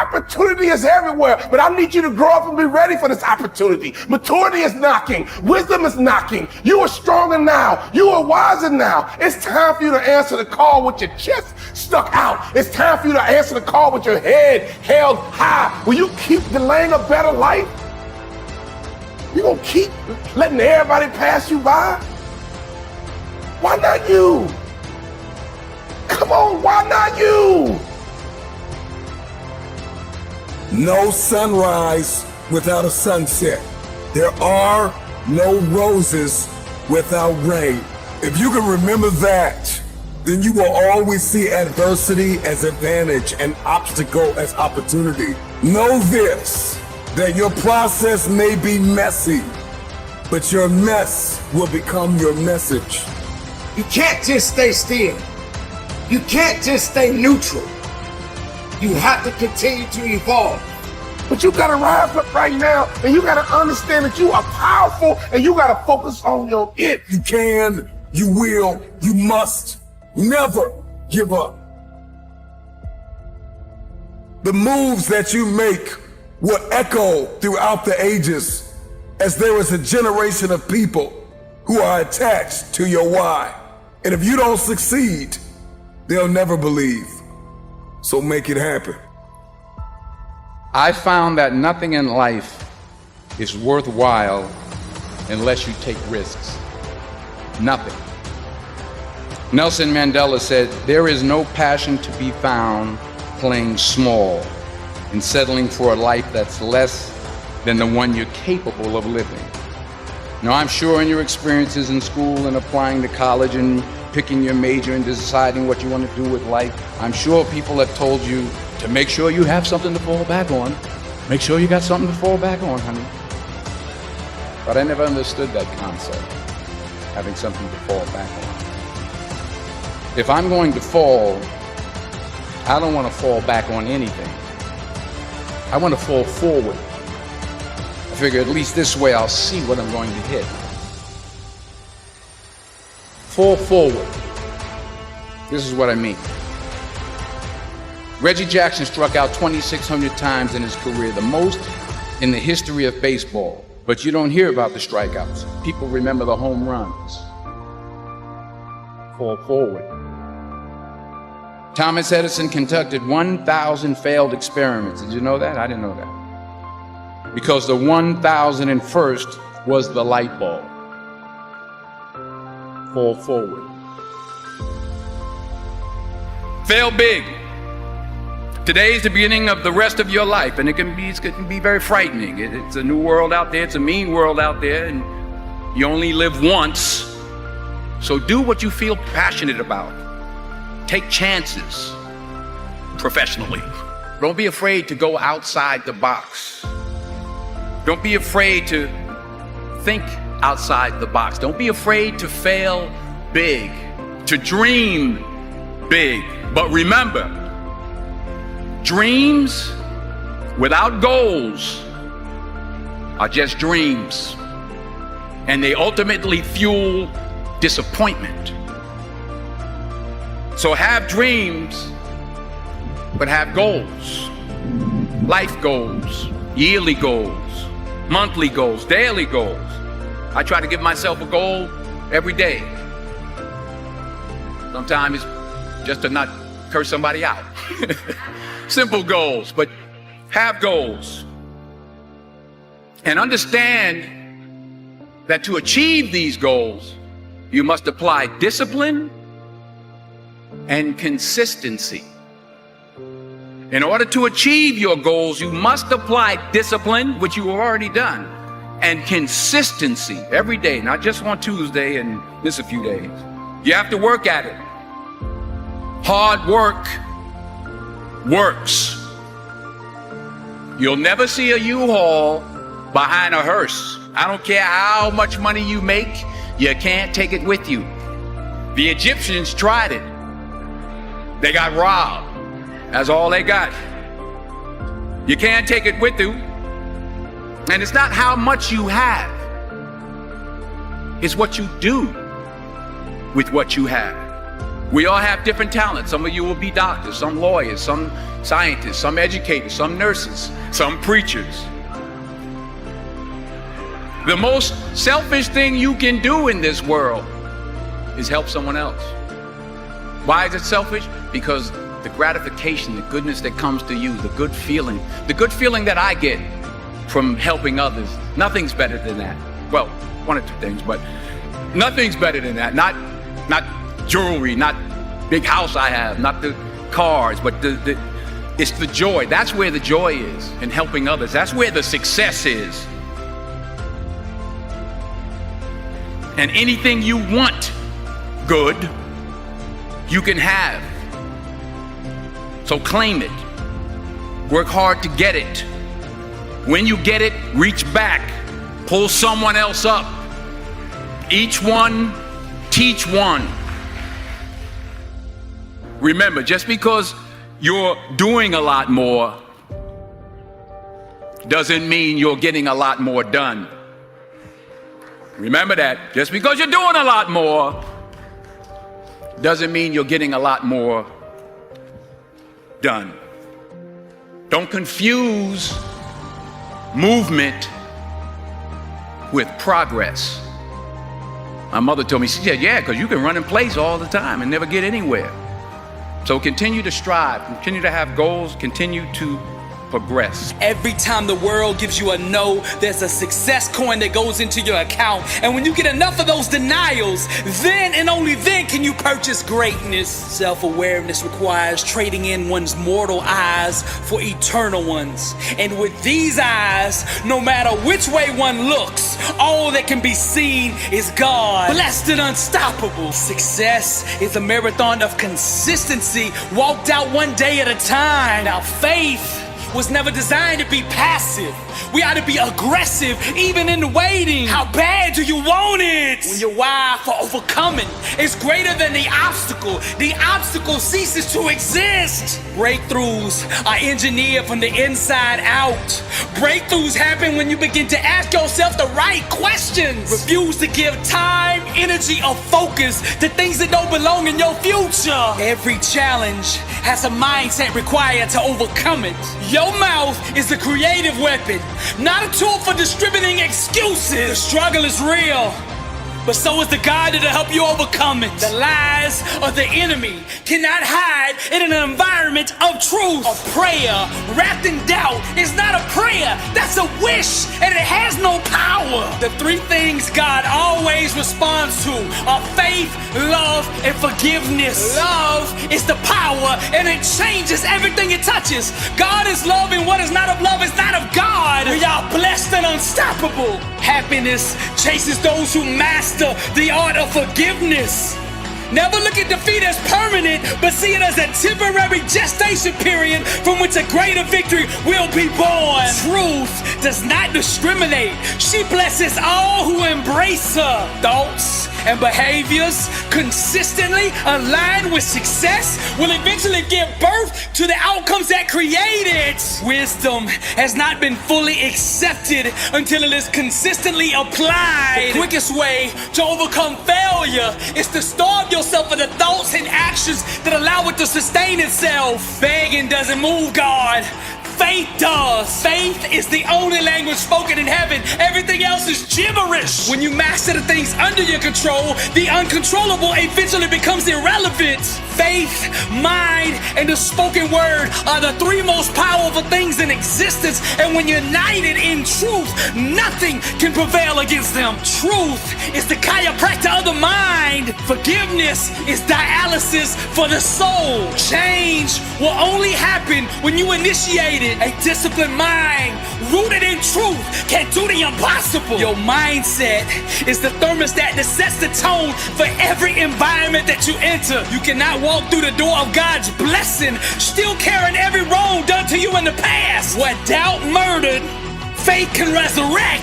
Opportunity is everywhere, but I need you to grow up and be ready for this opportunity. Maturity is knocking. Wisdom is knocking. You are stronger now. You are wiser now. It's time for you to answer the call with your chest stuck out. It's time for you to answer the call with your head held high. Will you keep delaying a better life? You gonna keep letting everybody pass you by? Why not you? Come on, why not you? No sunrise without a sunset. There are no roses without rain. If you can remember that, then you will always see adversity as advantage and obstacle as opportunity. Know this, that your process may be messy, but your mess will become your message. You can't just stay still. You can't just stay neutral. You have to continue to evolve. But you gotta rise up right now, and you gotta understand that you are powerful, and you gotta focus on your it. You can, you will, you must never give up. The moves that you make will echo throughout the ages, as there is a generation of people who are attached to your why. And if you don't succeed, they'll never believe. So make it happen. I found that nothing in life is worthwhile unless you take risks. Nothing. Nelson Mandela said, "There is no passion to be found playing small and settling for a life that's less than the one you're capable of living." Now, I'm sure in your experiences in school and applying to college and picking your major and deciding what you want to do with life, I'm sure people have told you to make sure you have something to fall back on. Make sure you got something to fall back on, honey. But I never understood that concept, having something to fall back on. If I'm going to fall, I don't want to fall back on anything. I want to fall forward. I figure at least this way I'll see what I'm going to hit. Fall forward. This is what I mean. Reggie Jackson struck out 2,600 times in his career, the most in the history of baseball. But you don't hear about the strikeouts. People remember the home runs. Fall forward. Thomas Edison conducted 1,000 failed experiments. Did you know that? I didn't know that. Because the 1,001st was the light bulb. Fall forward. Fail big. Today is the beginning of the rest of your life, and it can be very frightening. It's a new world out there. It's a mean world out there, and you only live once. So do what you feel passionate about. Take chances professionally. Don't be afraid to go outside the box. Don't be afraid to think outside the box. Don't be afraid to fail big, to dream big. But remember, dreams without goals are just dreams, and they ultimately fuel disappointment. So have dreams, but have goals. Life goals, yearly goals, monthly goals, daily goals. I try to give myself a goal every day. Sometimes it's just to not curse somebody out. Simple goals, but have goals. And understand that to achieve these goals, you must apply discipline and consistency. In order to achieve your goals, you must apply discipline, which you have already done, and consistency every day, not just on Tuesday and miss a few days. You have to work at it. Hard work works. You'll never see a U-Haul behind a hearse. I don't care how much money you make, you can't take it with you. The Egyptians tried it. They got robbed. That's all they got. You can't take it with you. And it's not how much you have. It's what you do with what you have. We all have different talents. Some of you will be doctors, some lawyers, some scientists, some educators, some nurses, some preachers. The most selfish thing you can do in this world is help someone else. Why is it selfish? Because the gratification, the goodness that comes to you, the good feeling that I get from helping others, nothing's better than that. Well, one or two things, but nothing's better than that. Not jewelry, not big house I have, not the cars, but it's the joy. That's where the joy is in helping others. That's where the success is. And anything you want good, you can have. So claim it. Work hard to get it. When you get it, reach back. Pull someone else up. Each one, teach one. Remember, just because you're doing a lot more doesn't mean you're getting a lot more done. Remember that. Just because you're doing a lot more doesn't mean you're getting a lot more done. Don't confuse movement with progress. My mother told me, she said, yeah, because you can run in place all the time and never get anywhere. So continue to strive, continue to have goals, continue to progress. Every time the world gives you a no, there's a success coin that goes into your account. And when you get enough of those denials, then and only then can you purchase greatness. Self-awareness requires trading in one's mortal eyes for eternal ones. And with these eyes, no matter which way one looks, all that can be seen is God, blessed and unstoppable. Success is a marathon of consistency, walked out one day at a time. Now faith was never designed to be passive. We ought to be aggressive, even in the waiting. How bad do you want it? When your why for overcoming is greater than the obstacle ceases to exist. Breakthroughs are engineered from the inside out. Breakthroughs happen when you begin to ask yourself the right questions. Refuse to give time, energy, or focus to things that don't belong in your future. Every challenge has a mindset required to overcome it. Your mouth is a creative weapon, not a tool for distributing excuses. The struggle is real, but so is the God that'll help you overcome it. The lies of the enemy cannot hide in an environment of truth. A prayer wrapped in doubt is not a prayer, that's a wish, and it has no power. The three things God always responds to are faith, love, and forgiveness. Love is the power, and it changes everything it touches. God is love, and what is not of love is not of God. We are blessed and unstoppable. Happiness chases those who master the art of forgiveness. Never look at defeat as permanent, but see it as a temporary gestation period from which a greater victory will be born. Truth does not discriminate. She blesses all who embrace her. Thoughts and behaviors consistently aligned with success will eventually give birth to the outcomes that create it. Wisdom has not been fully accepted until it is consistently applied. The quickest way to overcome failure is to starve yourself of the thoughts and actions that allow it to sustain itself. Begging doesn't move God. Faith does. Faith is the only language spoken in heaven. Everything else is gibberish. When you master the things under your control, the uncontrollable eventually becomes irrelevant. Faith, mind, and the spoken word are the three most powerful things in existence, and when united in truth, nothing can prevail against them. Truth is the chiropractor of the mind. Forgiveness is dialysis for the soul. Change will only happen when you initiate it. A disciplined mind rooted in truth can do the impossible. Your mindset is the thermostat that sets the tone for every environment that you enter. You cannot walk through the door of God's blessing still carrying every wrong done to you in the past. Where doubt murdered, faith can resurrect.